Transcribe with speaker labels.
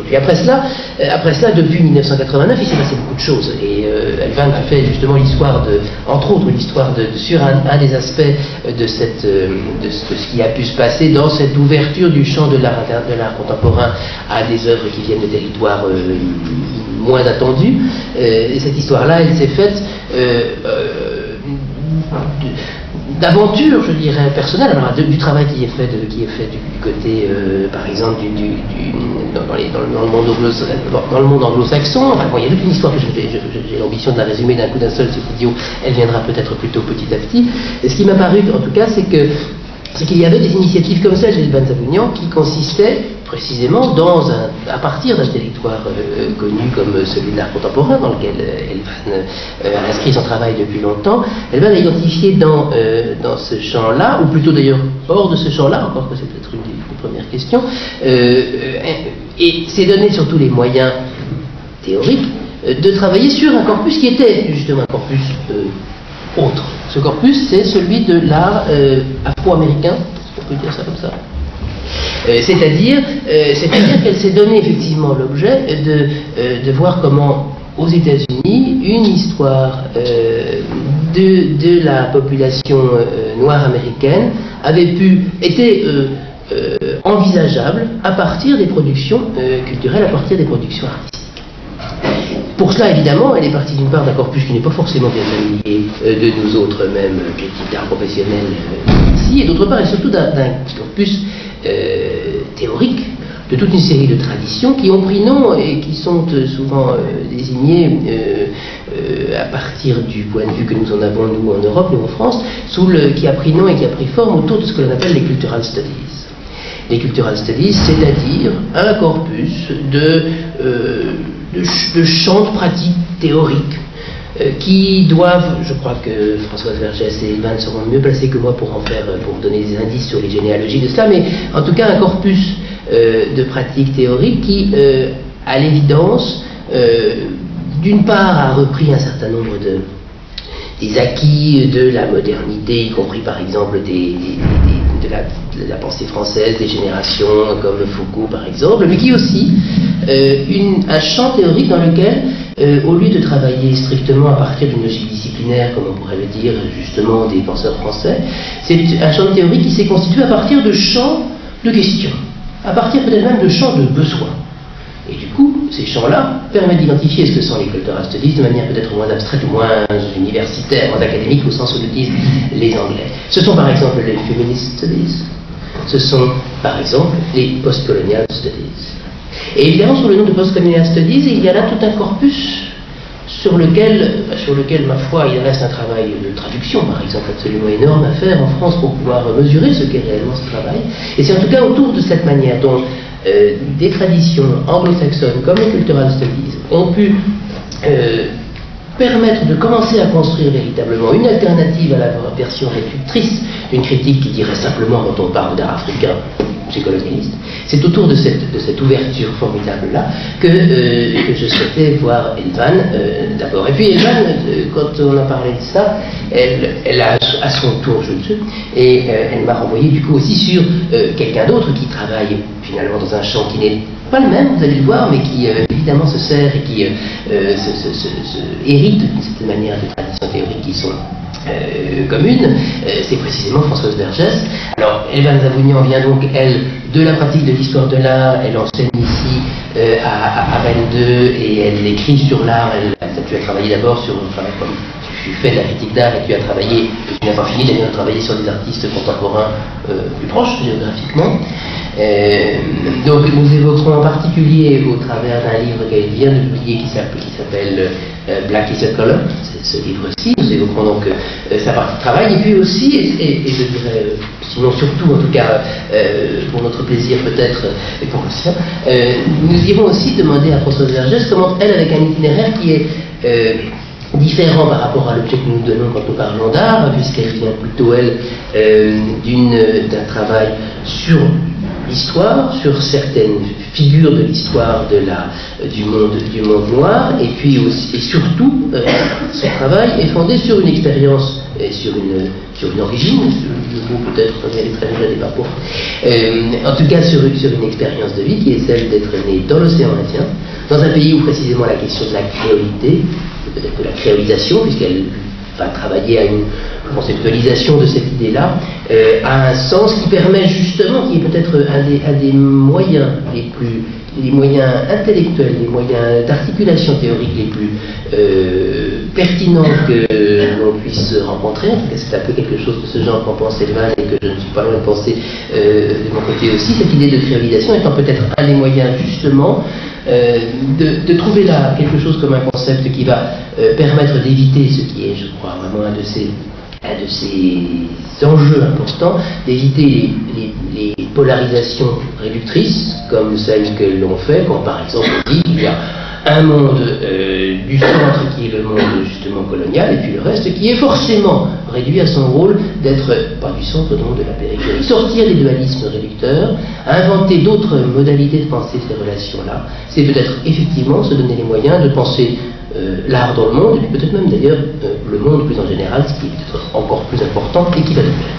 Speaker 1: Puis après cela, depuis 1989, il s'est passé beaucoup de choses. Et Elvan a fait justement l'histoire entre autres, l'histoire sur un des aspects de ce qui a pu se passer dans cette ouverture du champ de l'art contemporain à des œuvres qui viennent de territoires moins attendus. Et cette histoire-là, elle s'est faite d'aventure, je dirais, personnelle, alors du travail qui est fait du côté, par exemple, dans le monde anglo-saxon. Enfin, bon, il y a toute une histoire que j'ai l'ambition de la résumer d'un coup d'un seul, cette vidéo, elle viendra peut-être plutôt petit à petit. Et ce qui m'a paru, en tout cas, c'est qu'il y avait des initiatives comme celle d'Elvan Savounian qui consistaient précisément à partir d'un territoire connu comme celui de l'art contemporain, dans lequel Elvan a inscrit son travail depuis longtemps. Elvan a identifié dans ce champ-là, ou plutôt d'ailleurs hors de ce champ-là, encore que c'est peut-être une des premières questions, et s'est donné surtout les moyens théoriques de travailler sur un corpus qui était justement un corpus autre. Ce corpus, c'est celui de l'art afro-américain, si on peut dire ça comme ça. C'est-à-dire qu'elle s'est donné effectivement l'objet de voir comment, aux États-Unis, une histoire de la population noire américaine était envisageable à partir des productions culturelles, à partir des productions artistiques. Pour cela, évidemment, elle est partie d'une part d'un corpus qui n'est pas forcément bien familier de nous autres, même critiques d'art professionnel ici, et d'autre part, et surtout d'un corpus théorique de toute une série de traditions qui ont pris nom et qui sont souvent désignées à partir du point de vue que nous en avons, nous, en Europe, nous, en France, qui a pris nom et qui a pris forme autour de ce que l'on appelle les cultural studies. Les cultural studies, c'est-à-dire un corpus de champs de pratiques théoriques qui doivent, je crois que Françoise Vergès et Elvan seront mieux placés que moi pour donner des indices sur les généalogies de cela, mais en tout cas un corpus de pratiques théoriques qui, à l'évidence, d'une part a repris un certain nombre des acquis de la modernité, y compris par exemple de la pensée française, des générations comme Foucault par exemple, mais qui est aussi un champ théorique dans lequel, au lieu de travailler strictement à partir d'une logique disciplinaire, comme on pourrait le dire justement des penseurs français, c'est un champ de théorie qui s'est constitué à partir de champs de questions, à partir peut-être même de champs de besoins. Et du coup, ces champs-là permettent d'identifier ce que sont les cultural studies de manière peut-être moins abstraite, moins universitaire, moins académique au sens où le disent les Anglais. Ce sont par exemple les feminist studies, ce sont par exemple les post-colonial studies. Et évidemment, sous le nom de post-colonial studies, il y a là tout un corpus sur lequel, ma foi, il reste un travail de traduction, par exemple, absolument énorme à faire en France pour pouvoir mesurer ce qu'est réellement ce travail. Et c'est en tout cas autour de cette manière dont des traditions anglo-saxonnes comme les cultural studies ont pu permettre de commencer à construire véritablement une alternative à la version réductrice d'une critique qui dirait simplement, quand on parle d'art africain, c'est colonialiste. C'est autour de cette ouverture formidable-là que je souhaitais voir Elvan d'abord. Et puis Elvan, quand on a parlé de ça, elle a à son tour, je le sais, et elle m'a renvoyé du coup aussi sur quelqu'un d'autre qui travaille finalement dans un champ qui n'est pas le même, vous allez le voir, mais qui évidemment se sert et qui hérite d'une certaine manière de traditions théoriques qui sont communes, c'est précisément Françoise Vergès. Alors, Elvan Savounian vient donc, elle, de la pratique de l'histoire de l'art, elle enseigne ici à Rennes 2 et elle écrit sur l'art, tu as travaillé d'abord sur, enfin, comme tu fais de la critique d'art et tu as travaillé, et tu n'as pas fini d'ailleurs de travailler sur des artistes contemporains plus proches géographiquement. Donc nous évoquerons en particulier au travers d'un livre qu'elle vient de publier qui s'appelle Black is a Color, ce livre-ci, nous évoquerons donc sa partie de travail, et puis aussi, et je dirais, sinon surtout en tout cas pour notre plaisir peut-être, et pour le sien, nous irons aussi demander à Françoise Vergès comment elle, avec un itinéraire qui est différent par rapport à l'objet que nous donnons quand nous parlons d'art, puisqu'elle vient plutôt, elle, d'un travail sur l'histoire, sur certaines figures de l'histoire du monde noir, et puis aussi, et surtout, son travail est fondé sur une expérience et sur une origine, le mot peut-être à l'étranger n'est pas pour. En tout cas sur une expérience de vie qui est celle d'être né dans l'océan Indien, dans un pays où précisément la question de la créolité, peut-être de la créolisation, puisqu'elle va travailler à une conceptualisation de cette idée-là, a un sens qui permet justement, qui est peut-être un des moyens les moyens intellectuels, les moyens d'articulation théorique les plus pertinents que l'on puisse rencontrer. En tout cas, c'est un peu quelque chose de ce genre qu'en pense Elvan et que je ne suis pas loin de penser de mon côté aussi. Cette idée de créolisation étant peut-être un des moyens justement de trouver là quelque chose comme un concept qui va permettre d'éviter ce qui est, je crois, vraiment un de ces enjeux importants, d'éviter les polarisations réductrices, comme celles que l'on fait, quand par exemple on dit qu'il y a un monde du centre qui est le monde justement colonial, et puis le reste qui est forcément réduit à son rôle d'être, pas du centre, donc de la périphérie. Sortir des dualismes réducteurs, inventer d'autres modalités de penser ces relations-là, c'est peut-être effectivement se donner les moyens de penser l'art dans le monde, et puis peut-être même d'ailleurs le monde plus en général, ce qui est peut-être encore plus important et qui va de pair.